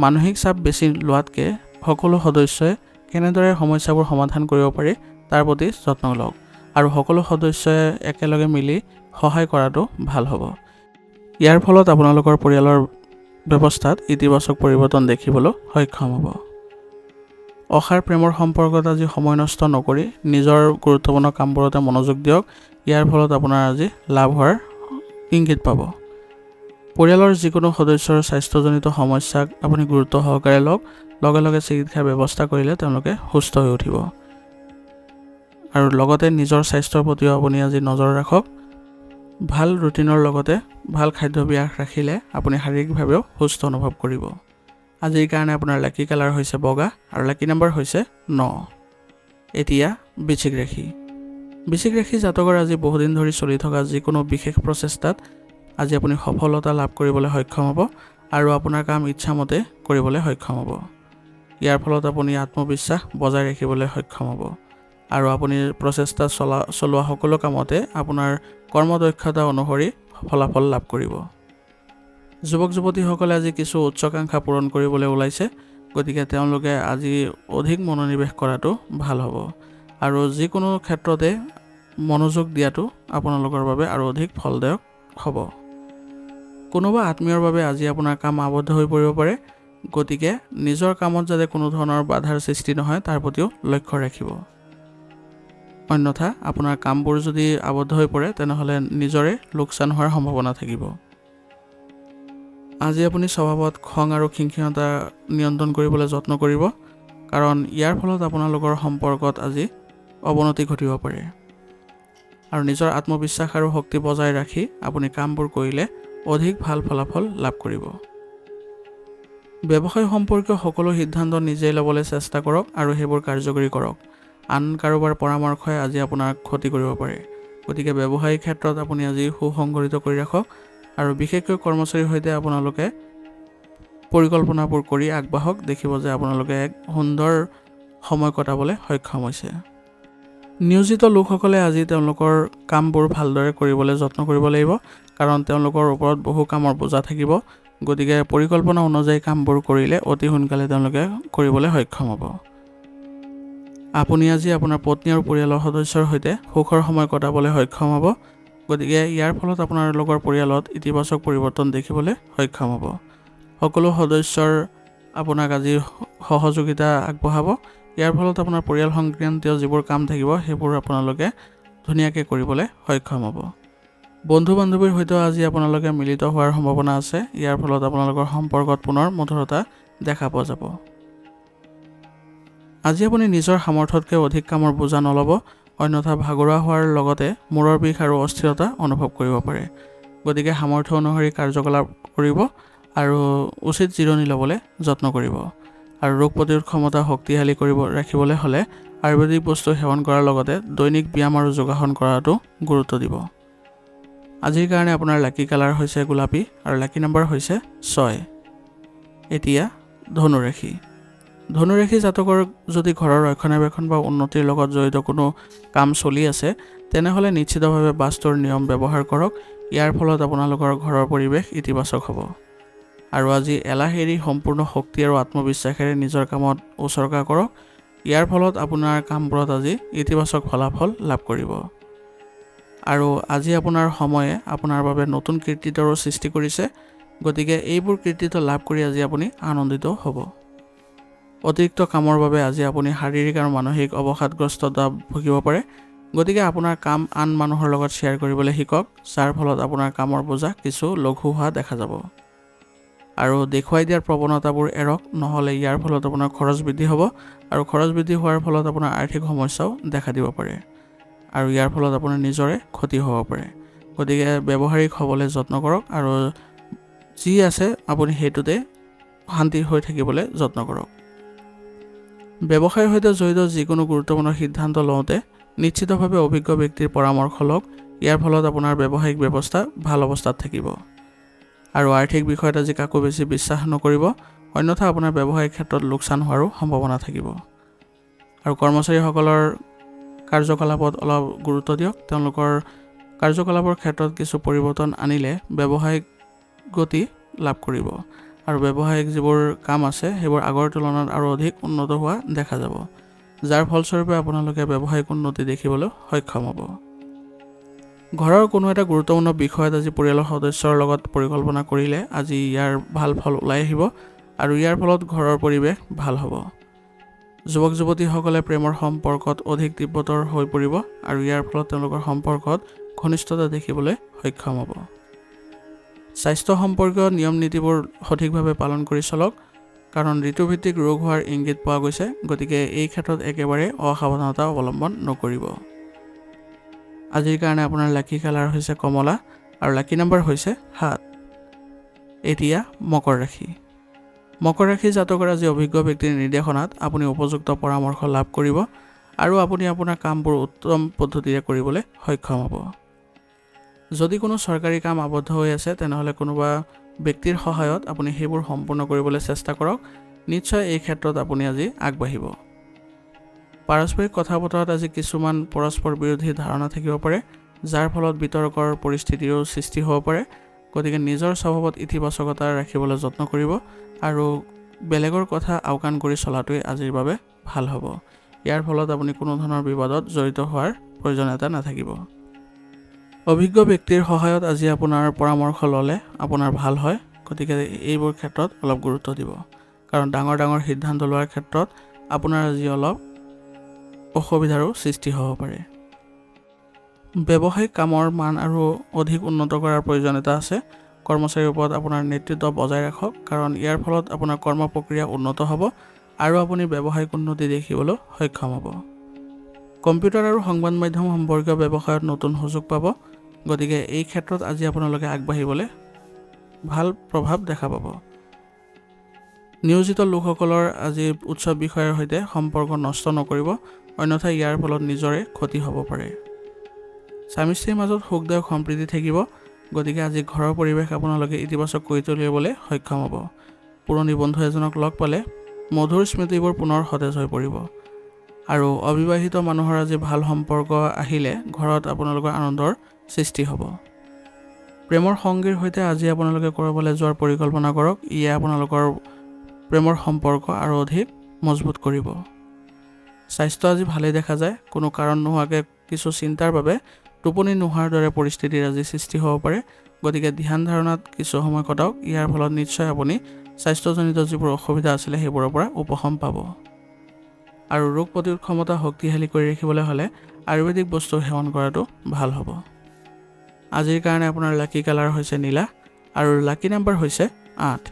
মানসিক চাপ বেছি লোৱাতকৈ সকলো সদস্যই কেনেদৰে সমস্যাবোৰ সমাধান কৰিব পাৰি তাৰ প্ৰতি যত্ন লওক আৰু সকলো সদস্যই একেলগে মিলি সহায় কৰাটো ভাল হ'ব। ইয়াৰ ফলত আপোনালোকৰ পৰিয়ালৰ ব্যৱস্থাত ইতিবাচক পৰিৱৰ্তন দেখিবলৈ সক্ষম হ'ব। অসাৰ প্ৰেমৰ সম্পৰ্কত আজি সময় নষ্ট নকৰি নিজৰ গুৰুত্বপূৰ্ণ কামবোৰতে মনোযোগ দিয়ক। ইয়াৰ ফলত আপোনাৰ আজি লাভ হোৱাৰ ইংগিত পাব। পৰিয়ালৰ যিকোনো সদস্যৰ স্বাস্থ্যজনিত সমস্যাক আপুনি গুৰুত্ব সহকাৰে লওক। লগে লগে চিকিৎসাৰ ব্যৱস্থা কৰিলে তেওঁলোকে সুস্থ হৈ উঠিব। আৰু লগতে নিজৰ স্বাস্থ্যৰ প্ৰতিও আপুনি আজি নজৰ ৰাখক। ভাল ৰুটিনৰ লগতে ভাল খাদ্যাভ্যাস ৰাখিলে আপুনি শাৰীৰিকভাৱেও সুস্থ অনুভৱ কৰিব। আজিৰ কাৰণে আপোনাৰ লাকি কালাৰ হৈছে বগা আৰু লাকি নম্বৰ হৈছে 9। এতিয়া বৃশ্চিক ৰাশি। বৃশ্চিক ৰাশি জাতকৰ আজি বহুদিন ধৰি চলি থকা যিকোনো বিশেষ প্ৰচেষ্টাত আজি আপুনি সফলতা লাভ কৰিবলৈ সক্ষম হ'ব আৰু আপোনাৰ কাম ইচ্ছামতে কৰিবলৈ সক্ষম হ'ব। ইয়াৰ ফলত আপুনি আত্মবিশ্বাস বজাই ৰাখিবলৈ সক্ষম হ'ব আৰু আপুনি প্ৰচেষ্টা চলোৱা সকলো কামতে আপোনাৰ কৰ্মদক্ষতা অনুসৰি ফলাফল লাভ কৰিব। যুৱক যুৱতীসকলে আজি কিছু উচ্চাকাংক্ষা পূৰণ কৰিবলৈ ওলাইছে। গতিকে তেওঁলোকে আজি অধিক মনোনিৱেশ কৰাটো ভাল হ'ব আৰু যিকোনো ক্ষেত্ৰতে মনোযোগ দিয়াটো আপোনালোকৰ বাবে আৰু অধিক ফলদায়ক হ'ব। কোনোবা আত্মীয়ৰ বাবে আজি আপোনাৰ কাম আবদ্ধ হৈ পৰিব পাৰে। গতিকে নিজৰ কামত যাতে কোনো ধৰণৰ বাধাৰ সৃষ্টি নহয় তাৰ প্ৰতিও লক্ষ্য ৰাখিব। অন্যথা আপোনাৰ কামবোৰ যদি আবদ্ধ হৈ পৰে তেনেহ'লে নিজৰে লোকচান হোৱাৰ সম্ভাৱনা থাকিব। আজি আপুনি স্বভাৱত খং আৰু খিংখিঙতা নিয়ন্ত্ৰণ কৰিবলৈ যত্ন কৰিব, কাৰণ ইয়াৰ ফলত আপোনালোকৰ সম্পৰ্কত আজি অৱনতি ঘটিব পাৰে। আৰু নিজৰ আত্মবিশ্বাস আৰু শক্তি বজাই ৰাখি আপুনি কামবোৰ কৰিলে অধিক ভাল ফলাফল লাভ কৰিব। ব্যৱসায় সম্পৰ্কীয় সকলো সিদ্ধান্ত নিজেই ল'বলৈ চেষ্টা কৰক আৰু সেইবোৰ কাৰ্যকৰী কৰক। আন কাৰোবাৰ পৰামৰ্শই আজি আপোনাক ক্ষতি কৰিব পাৰে। গতিকে ব্যৱসায়িক ক্ষেত্ৰত আপুনি আজি সুসংগঠিত কৰি ৰাখক আৰু বিশেষকৈ কৰ্মচাৰীৰ সৈতে আপোনালোকে পৰিকল্পনাবোৰ কৰি আগবাঢ়ক। দেখিব যে আপোনালোকে এক সুন্দৰ সময় কটাবলৈ সক্ষম হৈছে। নিয়োজিত লোকসকলে আজি তেওঁলোকৰ কামবোৰ ভালদৰে কৰিবলৈ যত্ন কৰিব লাগিব, কাৰণ তেওঁলোকৰ ওপৰত বহু কামৰ বোজা থাকিব। গতিকে পৰিকল্পনা অনুযায়ী কামবোৰ কৰিলে অতি সোনকালে তেওঁলোকে কৰিবলৈ সক্ষম হ'ব। আপুনি আজি আপোনাৰ পত্নী আৰু পৰিয়ালৰ সদস্যৰ সৈতে সুখৰ সময় কটাবলৈ সক্ষম হ'ব। গতিকে ইয়াৰ ফলত আপোনালোকৰ পৰিয়ালত ইতিবাচক পৰিৱৰ্তন দেখিবলৈ সক্ষম হ'ব। সকলো সদস্যৰ আপোনাক আজি সহযোগিতা আগবঢ়াব। ইয়াৰ ফলত আপোনাৰ পৰিয়াল সংক্ৰান্তীয় যিবোৰ কাম থাকিব সেইবোৰ আপোনালোকে ধুনীয়াকৈ কৰিবলৈ সক্ষম হ'ব। বন্ধু বান্ধৱীৰ সৈতেও আজি আপোনালোকে মিলিত হোৱাৰ সম্ভাৱনা আছে। ইয়াৰ ফলত আপোনালোকৰ সম্পৰ্কত পুনৰ মধুৰতা দেখা পোৱা যাব। আজি আপুনি নিজৰ সামৰ্থ্যতকৈ অধিক কামৰ বোজা নল'ব, অন্যথা ভাগৰুৱা হোৱাৰ লগতে মূৰৰ বিষ আৰু অস্থিৰতা অনুভৱ কৰিব পাৰে। গতিকে সামৰ্থ্য অনুসৰি কাৰ্যকলাপ কৰিব আৰু উচিত জিৰণি ল'বলৈ যত্ন কৰিব। আৰু ৰোগ প্ৰতিৰোধ ক্ষমতা শক্তিশালী ৰাখিবলৈ হ'লে আয়ুৰ্বেদিক বস্তু সেৱন কৰাৰ লগতে দৈনিক ব্যায়াম আৰু যোগাসন কৰাটো গুৰুত্ব দিব। আজিৰ কাৰণে আপোনাৰ লাকি কালাৰ হৈছে গোলাপী আৰু লাকি নম্বৰ হৈছে 6। এতিয়া ধনু ৰাশি। ধনু ৰাশি জাতকৰ যদি ঘৰৰ ৰক্ষণাবেক্ষণ বা উন্নতিৰ লগত জড়িত কোনো কাম চলি আছে তেনেহ'লে নিশ্চিতভাৱে বাস্তুৰ নিয়ম ব্যৱহাৰ কৰক। ইয়াৰ ফলত আপোনালোকৰ ঘৰৰ পৰিৱেশ ইতিবাচক হ'ব। আৰু আজি এলাহ এৰি সম্পূৰ্ণ শক্তি আৰু আত্মবিশ্বাসেৰে নিজৰ কামত উচৰ্গা কৰক। ইয়াৰ ফলত আপোনাৰ কামবোৰত আজি ইতিবাচক ফলাফল লাভ কৰিব। আৰু আজি আপোনাৰ সময়ে আপোনাৰ বাবে নতুন কৃতিত্বৰো সৃষ্টি কৰিছে। গতিকে এইবোৰ কৃতিত্ব লাভ কৰি আজি আপুনি আনন্দিত হ'ব। অতিৰিক্ত কামৰ বাবে আজি আপুনি শাৰীৰিক আৰু মানসিক অৱসাদগ্ৰস্ততা ভুগিব পাৰে। গতিকে আপোনাৰ কাম আন মানুহৰ লগত শ্বেয়াৰ কৰিবলৈ শিকক, যাৰ ফলত আপোনাৰ কামৰ বোজা কিছু লঘু হোৱা দেখা যাব। আৰু দেখুৱাই দিয়াৰ প্ৰৱণতাবোৰ এৰক, নহ'লে ইয়াৰ ফলত আপোনাৰ খৰচ বৃদ্ধি হ'ব আৰু খৰচ বৃদ্ধি হোৱাৰ ফলত আপোনাৰ আৰ্থিক সমস্যাও দেখা দিব পাৰে আৰু ইয়াৰ ফলত আপোনাৰ নিজৰে ক্ষতি হ'ব পাৰে। গতিকে ব্যৱহাৰিক হ'বলৈ যত্ন কৰক আৰু যি আছে আপুনি সেইটোতে শান্তি হৈ থাকিবলৈ যত্ন কৰক। ব্যৱসায়ৰ সৈতে জড়িত যিকোনো গুৰুত্বপূৰ্ণ সিদ্ধান্ত লওঁতে নিশ্চিতভাৱে অভিজ্ঞ ব্যক্তিৰ পৰামৰ্শ লওক। ইয়াৰ ফলত আপোনাৰ ব্যৱসায়িক ব্যৱস্থা ভাল অৱস্থাত থাকিব। আৰু আৰ্থিক বিষয়ত আজি কাকো বেছি বিশ্বাস নকৰিব, অন্যথা আপোনাৰ ব্যৱসায়িক ক্ষেত্ৰত লোকচান হোৱাৰো সম্ভাৱনা থাকিব। আৰু কৰ্মচাৰীসকলৰ কাৰ্যকলাপত অলপ গুৰুত্ব দিয়ক। তেওঁলোকৰ কাৰ্যকলাপৰ ক্ষেত্ৰত কিছু পৰিৱৰ্তন আনিলে ব্যৱসায়িক গতি লাভ কৰিব আৰু ব্যৱসায়িক যিবোৰ কাম আছে সেইবোৰ আগৰ তুলনাত আৰু অধিক উন্নত হোৱা দেখা যাব, যাৰ ফলস্বৰূপে আপোনালোকে ব্যৱসায়িক উন্নতি দেখিবলৈ সক্ষম হ'ব। ঘৰৰ কোনো এটা গুৰুত্বপূৰ্ণ বিষয়ত আজি পৰিয়ালৰ সদস্যৰ লগত পৰিকল্পনা কৰিলে আজি ইয়াৰ ভাল ফল ওলাই আহিব আৰু ইয়াৰ ফলত ঘৰৰ পৰিৱেশ ভাল হ'ব। যুৱক যুৱতীসকলে প্ৰেমৰ সম্পৰ্কত অধিক তীব্ৰতৰ হৈ পৰিব আৰু ইয়াৰ ফলত তেওঁলোকৰ সম্পৰ্কত ঘনিষ্ঠতা দেখিবলৈ সক্ষম হ'ব। স্বাস্থ্য সম্পৰ্কীয় নিয়ম নীতিবোৰ সঠিকভাৱে পালন কৰি চলক, কাৰণ ঋতুভিত্তিক ৰোগ হোৱাৰ ইংগিত পোৱা গৈছে। গতিকে এই ক্ষেত্ৰত একেবাৰে অসাৱধানতা অৱলম্বন নকৰিব। আজিৰ কাৰণে আপোনাৰ লাকি কালাৰ হৈছে কমলা আৰু লাকি নাম্বাৰ হৈছে 7। এতিয়া মকৰ ৰাশি। মকৰ ৰাশি জাতকৰ আজি অভিজ্ঞ ব্যক্তিৰ নিৰ্দেশনাত আপুনি উপযুক্ত পৰামৰ্শ লাভ কৰিব আৰু আপুনি আপোনাৰ কামবোৰ উত্তম পদ্ধতিৰে কৰিবলৈ সক্ষম হ'ব। যদি কোনো চৰকাৰী কাম আবদ্ধ হৈ আছে তেনেহ'লে কোনোবা ব্যক্তিৰ সহায়ত আপুনি সেইবোৰ সম্পূৰ্ণ কৰিবলৈ চেষ্টা কৰক। নিশ্চয় এই ক্ষেত্ৰত আপুনি আজি আগবাঢ়িব। পাৰস্পৰিক কথা বতৰাত আজি কিছুমান পৰস্পৰ বিৰোধী ধাৰণা থাকিব পাৰে, যাৰ ফলত বিতৰ্কৰ পৰিস্থিতিৰো সৃষ্টি হ'ব পাৰে। গতিকে নিজৰ স্বভাৱত ইতিবাচকতা ৰাখিবলৈ যত্ন কৰিব আৰু বেলেগৰ কথা আওকাণ কৰি চলাটোৱে আজিৰ বাবে ভাল হ'ব। ইয়াৰ ফলত আপুনি কোনো ধৰণৰ বিবাদত জড়িত হোৱাৰ প্ৰয়োজনীয়তা নাথাকিব। অভিজ্ঞ ব্যক্তিৰ সহায়ত আজি আপোনাৰ পৰামৰ্শ ল'লে আপোনাৰ ভাল হয়। গতিকে এইবোৰ ক্ষেত্ৰত অলপ গুৰুত্ব দিব, কাৰণ ডাঙৰ ডাঙৰ সিদ্ধান্ত লোৱাৰ ক্ষেত্ৰত আপোনাৰ আজি অলপ অসুবিধাৰো সৃষ্টি হ'ব পাৰে। ব্যৱসায়িক কামৰ মান আৰু অধিক উন্নত কৰাৰ প্ৰয়োজনীয়তা আছে। কৰ্মচাৰীৰ ওপৰত আপোনাৰ নেতৃত্ব বজাই ৰাখক, কাৰণ ইয়াৰ ফলত আপোনাৰ কৰ্ম প্ৰক্ৰিয়া উন্নত হ'ব আৰু আপুনি ব্যৱসায়িক উন্নতি দেখিবলৈ সক্ষম হ'ব। কম্পিউটাৰ আৰু সংবাদ মাধ্যম সম্পৰ্কীয় ব্যৱসায়ত নতুন সুযোগ পাব। গতিকে এই ক্ষেত্ৰত আজি আপোনালোকে আগবাঢ়িবলৈ ভাল প্ৰভাৱ দেখা পাব। নিয়োজিত লোকসকলৰ আজি উৎসৱ বিষয়ৰ সৈতে সম্পৰ্ক নষ্ট নকৰিব, অন্যথা ইয়াৰ ফলত নিজৰে ক্ষতি হ'ব পাৰে। স্বামী স্ত্ৰীৰ মাজত সুখদায়ক সম্প্ৰীতি থাকিব। গতিকে আজি ঘৰৰ পৰিৱেশ আপোনালোকে ইতিবাচক কৰি তুলিবলৈ সক্ষম হ'ব। পুৰণি বন্ধু এজনক লগ পালে মধুৰ স্মৃতিবোৰ পুনৰ সতেজ হৈ পৰিব আৰু অবিবাহিত মানুহৰ আজি ভাল সম্পৰ্ক আহিলে ঘৰত আপোনালোকৰ আনন্দৰ সৃষ্টি হ'ব। প্ৰেমৰ সংগীৰ সৈতে আজি আপোনালোকে ক'ৰবালৈ যোৱাৰ পৰিকল্পনা কৰক। ইয়ে আপোনালোকৰ প্ৰেমৰ সম্পৰ্ক আৰু অধিক মজবুত কৰিব। স্বাস্থ্য আজি ভালেই দেখা যায়। কোনো কাৰণ নোহোৱাকৈ কিছু চিন্তাৰ বাবে টোপনি নোহোৱাৰ দৰে পৰিস্থিতিৰ আজি সৃষ্টি হ'ব পাৰে। গতিকে ধ্যান ধাৰণাত কিছু সময় কটাওক। ইয়াৰ ফলত নিশ্চয় আপুনি স্বাস্থ্যজনিত যিবোৰ অসুবিধা আছিলে সেইবোৰৰ পৰা উপশম পাব। আৰু ৰোগ প্ৰতিৰোধ ক্ষমতা শক্তিশালী কৰি ৰাখিবলৈ হ'লে আয়ুৰ্বেদিক বস্তু সেৱন কৰাটো ভাল হ'ব। আজিৰ কাৰণে আপোনাৰ লাকি কালাৰ হৈছে নীলা আৰু লাকি নাম্বাৰ হৈছে 8।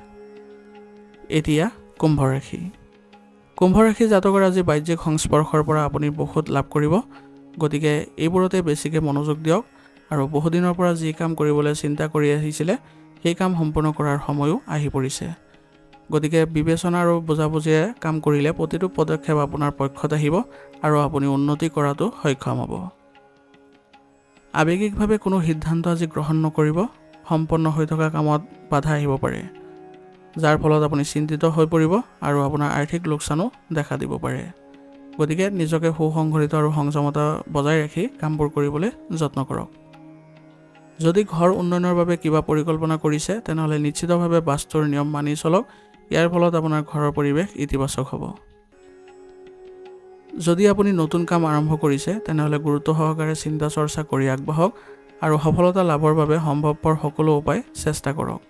এতিয়া কুম্ভ ৰাশি। কুম্ভ ৰাশি জাতকৰ আজি বাহ্যিক সংস্পৰ্শৰ পৰা আপুনি বহুত লাভ কৰিব। গতিকে এইবোৰতে বেছিকৈ মনোযোগ দিয়ক আৰু বহুদিনৰ পৰা যি কাম কৰিবলৈ চিন্তা কৰি আহিছিলে সেই কাম সম্পূৰ্ণ কৰাৰ সময়ো আহি পৰিছে। গতিকে বিবেচনা আৰু বুজাবুজিৰে কাম কৰিলে প্ৰতিটো পদক্ষেপ আপোনাৰ পক্ষত আহিব আৰু আপুনি উন্নতি কৰাটো সক্ষম হ'ব। আৱেগিকভাৱে কোনো সিদ্ধান্ত আজি গ্ৰহণ নকৰিব। সম্পন্ন হৈ থকা কামত বাধা আহিব পাৰে, যাৰ ফলত আপুনি চিন্তিত হৈ পৰিব আৰু আপোনাৰ আৰ্থিক লোকচানো দেখা দিব পাৰে। গতিকে নিজকে সুসংগঠিত আৰু সংযমতা বজাই ৰাখি কামবোৰ কৰিবলৈ যত্ন কৰক। যদি ঘৰ উন্নয়নৰ বাবে কিবা পৰিকল্পনা কৰিছে তেনেহ'লে নিশ্চিতভাৱে বাস্তুৰ নিয়ম মানি চলক। ইয়াৰ ফলত আপোনাৰ ঘৰৰ পৰিৱেশ ইতিবাচক হ'ব। যদি আপুনি নতুন কাম আৰম্ভ কৰিছে তেনেহ'লে গুৰুত্ব সহকাৰে চিন্তা চৰ্চা কৰি আগবাঢ়ক আৰু সফলতা লাভৰ বাবে সম্ভৱপৰ সকলো উপায় চেষ্টা কৰক।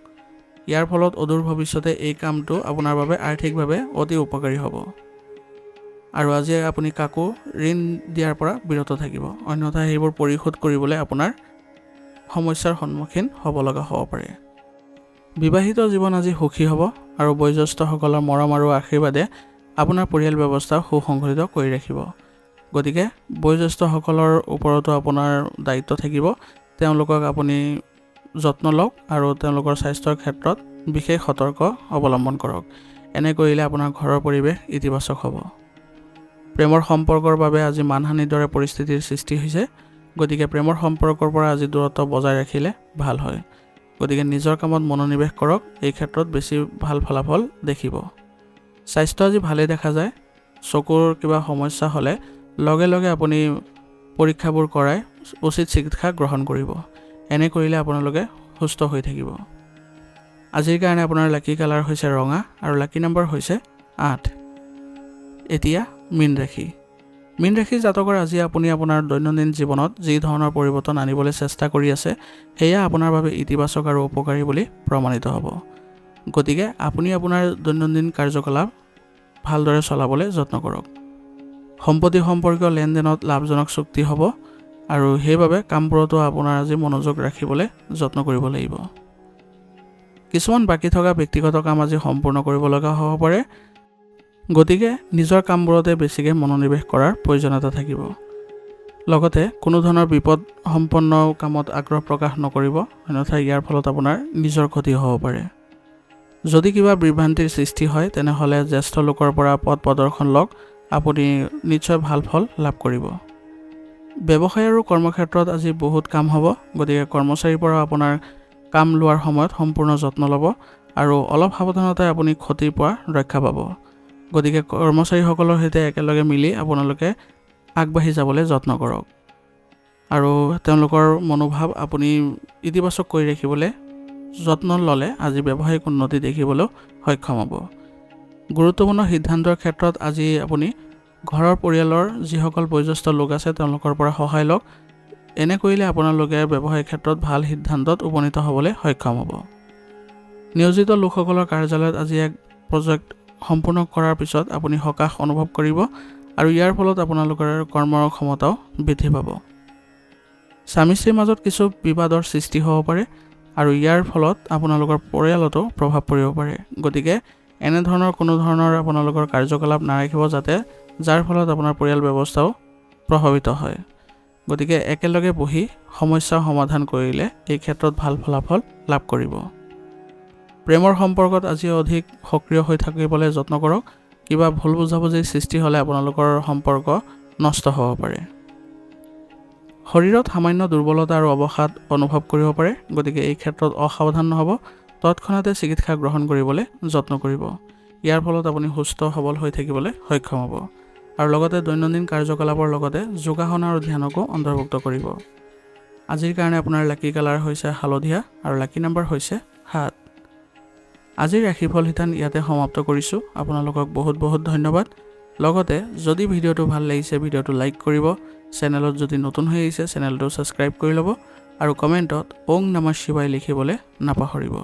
ইয়াৰ ফলত অদূৰ ভৱিষ্যতে এই কামটো আপোনাৰ বাবে আৰ্থিকভাৱে অতি উপকাৰী হ'ব। আৰু আজি আপুনি কাকো ঋণ দিয়াৰ পৰা বিৰত থাকিব, অন্যথা সেইবোৰ পৰিশোধ কৰিবলৈ আপোনাৰ সমস্যাৰ সন্মুখীন হ'ব লগা হ'ব পাৰে। বিবাহিত জীৱন আজি সুখী হ'ব আৰু বয়োজ্যেষ্ঠসকলৰ মৰম আৰু আশীৰ্বাদে আপোনাৰ পৰিয়াল ব্যৱস্থা সুসংগঠিত কৰি ৰাখিব। গতিকে বয়োজ্যেষ্ঠসকলৰ ওপৰতো আপোনাৰ দায়িত্ব থাকিব। তেওঁলোকক আপুনি যত্ন লওক আৰু তেওঁলোকৰ স্বাস্থ্যৰ ক্ষেত্ৰত বিশেষ সতৰ্ক অৱলম্বন কৰক। এনে কৰিলে আপোনাৰ ঘৰৰ পৰিৱেশ ইতিবাচক হ'ব। প্ৰেমৰ সম্পৰ্কৰ বাবে আজি মানহানিৰ দৰে পৰিস্থিতিৰ সৃষ্টি হৈছে। গতিকে প্ৰেমৰ সম্পৰ্কৰ পৰা আজি দূৰত্ব বজাই ৰাখিলে ভাল হয়। গতিকে নিজৰ কামত মনোনিৱেশ কৰক, এই ক্ষেত্ৰত বেছি ভাল ফলাফল দেখিব। স্বাস্থ্য আজি ভালেই দেখা যায়। চকুৰ কিবা সমস্যা হ'লে লগে লগে আপুনি পৰীক্ষাবোৰ কৰাই উচিত চিকিৎসা গ্ৰহণ কৰিব। এনে কৰিলে আপোনালোকে সুস্থ হৈ থাকিব। আজিৰ কাৰণে আপোনাৰ লাকি কালাৰ হৈছে ৰঙা আৰু লাকি নম্বৰ হৈছে 8। এতিয়া মীন ৰাশি। মীন ৰাশি জাতকৰ আজি আপুনি আপোনাৰ দৈনন্দিন জীৱনত যি ধৰণৰ পৰিৱৰ্তন আনিবলৈ চেষ্টা কৰি আছে সেয়া আপোনাৰ বাবে ইতিবাচক আৰু উপকাৰী বুলি প্ৰমাণিত হ'ব। গতিকে আপুনি আপোনাৰ দৈনন্দিন কাৰ্যকলাপ ভালদৰে চলাবলৈ যত্ন কৰক। সম্পত্তি সম্পৰ্কীয় লেনদেনত লাভজনক চুক্তি হ'ব আৰু সেইবাবে কামবোৰতো আপোনাৰ আজি মনোযোগ ৰাখিবলৈ যত্ন কৰিব লাগিব। কিছুমান বাকী থকা ব্যক্তিগত কাম আজি সম্পূৰ্ণ কৰিব লগা হ'ব পাৰে। গতিকে নিজৰ কামবোৰতে বেছিকৈ মনোনিৱেশ কৰাৰ প্ৰয়োজনীয়তা থাকিব। লগতে কোনো ধৰণৰ বিপদ সম্পন্ন কামত আগ্ৰহ প্ৰকাশ নকৰিব, অন্যথা ইয়াৰ ফলত আপোনাৰ নিজৰ ক্ষতি হ'ব পাৰে। যদি কিবা বিভ্ৰান্তিৰ সৃষ্টি হয় তেনেহ'লে জ্যেষ্ঠ লোকৰ পৰা পথ প্ৰদৰ্শন লওক, আপুনি নিশ্চয় ভাল ফল লাভ কৰিব। ব্যৱসায় আৰু কৰ্মক্ষেত্ৰত আজি বহুত কাম হ'ব। গতিকে কৰ্মচাৰীৰ পৰা আপোনাৰ কাম লোৱাৰ সময়ত সম্পূৰ্ণ যত্ন ল'ব আৰু অলপ সাৱধানতাই আপুনি ক্ষতিৰ পৰা ৰক্ষা পাব। গতিকে কৰ্মচাৰীসকলৰ সৈতে একেলগে মিলি আপোনালোকে আগবাঢ়ি যাবলৈ যত্ন কৰক আৰু তেওঁলোকৰ মনোভাৱ আপুনি ইতিবাচক কৰি ৰাখিবলৈ যত্ন ল'লে আজি ব্যৱসায়িক উন্নতি দেখিবলৈ সক্ষম হ'ব। গুৰুত্বপূৰ্ণ সিদ্ধান্তৰ ক্ষেত্ৰত আজি আপুনি ঘৰৰ পৰিয়ালৰ যিসকল বয়োজ্যেষ্ঠ লোক আছে তেওঁলোকৰ পৰা সহায় লওক। এনে কৰিলে আপোনালোকে ব্যৱসায়িক ক্ষেত্ৰত ভাল সিদ্ধান্তত উপনীত হ'বলৈ সক্ষম হ'ব। নিয়োজিত লোকসকলৰ কাৰ্যালয়ত আজি এক প্ৰজেক্ট সম্পূৰ্ণ কৰাৰ পিছত আপুনি সকাহ অনুভৱ কৰিব আৰু ইয়াৰ ফলত আপোনালোকৰ কৰ্মৰ ক্ষমতাও বৃদ্ধি পাব। স্বামী স্ত্ৰীৰ মাজত কিছু বিবাদৰ সৃষ্টি হ'ব পাৰে আৰু ইয়াৰ ফলত আপোনালোকৰ পৰিয়ালতো প্ৰভাৱ পৰিব পাৰে। গতিকে এনেধৰণৰ কোনো ধৰণৰ আপোনালোকৰ কাৰ্যকলাপ নাৰাখিব যাৰ ফলত আপোনাৰ পৰিয়াল ব্যৱস্থাও প্ৰভাৱিত হয়। গতিকে একেলগে বহি সমস্যা সমাধান কৰিলে এই ক্ষেত্ৰত ভাল ফলাফল লাভ কৰিব। প্ৰেমৰ সম্পৰ্কত আজি অধিক সক্ৰিয় হৈ থাকিবলৈ যত্ন কৰক। কিবা ভুল বুজাবুজিৰ সৃষ্টি হ'লে আপোনালোকৰ সম্পৰ্ক নষ্ট হ'ব পাৰে। শৰীৰত সামান্য দুৰ্বলতা আৰু অৱসাদ অনুভৱ কৰিব পাৰে। গতিকে এই ক্ষেত্ৰত অসাৱধান নহ'ব, তৎক্ষণাতে চিকিৎসা গ্ৰহণ কৰিবলৈ যত্ন কৰিব। ইয়াৰ ফলত আপুনি সুস্থ সবল হৈ থাকিবলৈ সক্ষম হ'ব আৰু লগতে দৈনন্দিন কাৰ্যকলাপৰ লগতে যোগাসন আৰু ধ্যানকো অন্তৰ্ভুক্ত কৰিব। আজিৰ কাৰণে আপোনাৰ লাকি কালাৰ হৈছে হালধীয়া আৰু লাকি নম্বৰ হৈছে 7। আজিৰ ৰাশিফল শিতান ইয়াতে সমাপ্ত কৰিছোঁ। আপোনালোকক বহুত বহুত ধন্যবাদ। লগতে যদি ভিডিঅ'টো ভাল লাগিছে ভিডিঅ'টো লাইক কৰিব, চেনেলত যদি নতুন হৈ আহিছে চেনেলটো ছাবস্ক্ৰাইব কৰি ল'ব আৰু কমেণ্টত ওং নমঃ শিৱায় লিখিবলৈ নাপাহৰিব।